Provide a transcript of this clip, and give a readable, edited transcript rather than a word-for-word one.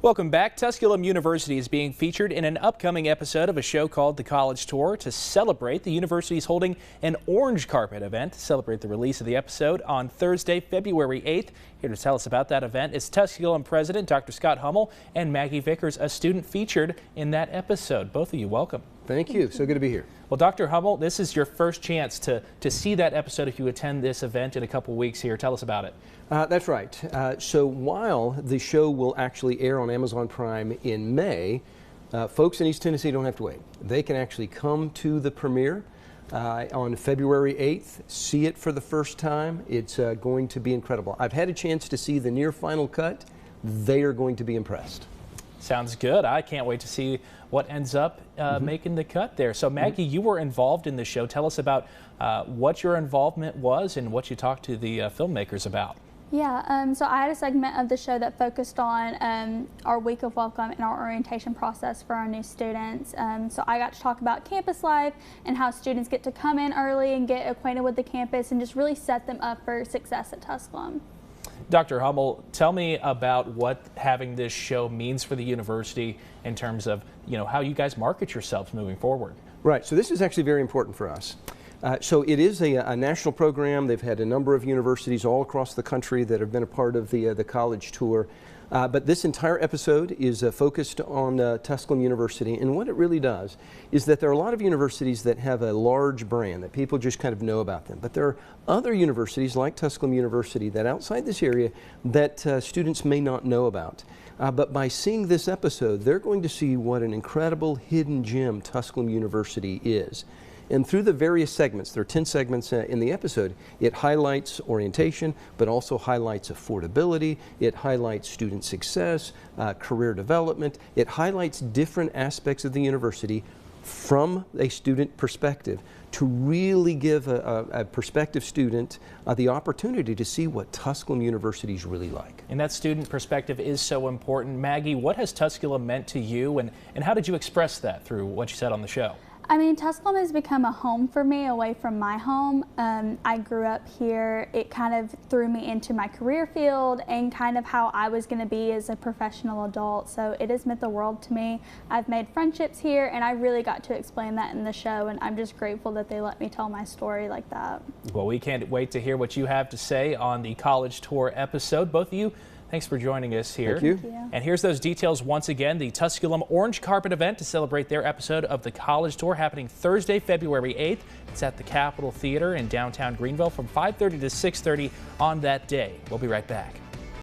Welcome back. Tusculum University is being featured in an upcoming episode of a show called The College Tour. To celebrate, the university is holding an orange carpet event to celebrate the release of the episode on Thursday, February 8th. Here to tell us about that event is Tusculum President Dr. Scott Hummel and Maggie Vickers, a student featured in that episode. Both of you, welcome. Thank you. So good to be here. Well, Dr. Hummel, this is your first chance to see that episode if you attend this event in a couple weeks here. Tell us about it. That's right. So while the show will actually air on Amazon Prime in May, folks in East Tennessee don't have to wait. They can actually come to the premiere on February 8th, see it for the first time. It's going to be incredible. I've had a chance to see the near final cut. They are going to be impressed. Sounds good. I can't wait to see what ends up making the cut there. So Maggie, you were involved in the show. Tell us about what your involvement was and what you talked to the filmmakers about. Yeah, so I had a segment of the show that focused on our week of welcome and our orientation process for our new students. So I got to talk about campus life and how students get to come in early and get acquainted with the campus and just really set them up for success at Tusculum. Dr. Hummel, tell me about what having this show means for the university in terms of, how you guys market yourselves moving forward. Right, so this is actually very important for us. So it is a national program. They've had a number of universities all across the country that have been a part of the college tour. But this entire episode is focused on Tusculum University, and what it really does is that there are a lot of universities that have a large brand that people just kind of know about them. But there are other universities like Tusculum University that outside this area that students may not know about. But by seeing this episode, they're going to see what an incredible hidden gem Tusculum University is. And through the various segments, there are 10 segments in the episode, it highlights orientation, but also highlights affordability, it highlights student success, career development, it highlights different aspects of the university from a student perspective to really give a prospective student the opportunity to see what Tusculum University is really like. And that student perspective is so important. Maggie, what has Tusculum meant to you, and how did you express that through what you said on the show? I mean, Tusculum has become a home for me away from my home. I grew up here. It kind of threw me into my career field and kind of how I was going to be as a professional adult. So it has meant the world to me. I've made friendships here, and I really got to explain that in the show, and I'm just grateful that they let me tell my story like that. Well, we can't wait to hear what you have to say on the College Tour episode. Both of you, thanks for joining us here. Thank you. Thank you. And here's those details once again. The Tusculum Orange Carpet event to celebrate their episode of the College Tour happening Thursday, February 8th. It's at the Capitol Theater in downtown Greenville from 5:30 to 6:30 on that day. We'll be right back.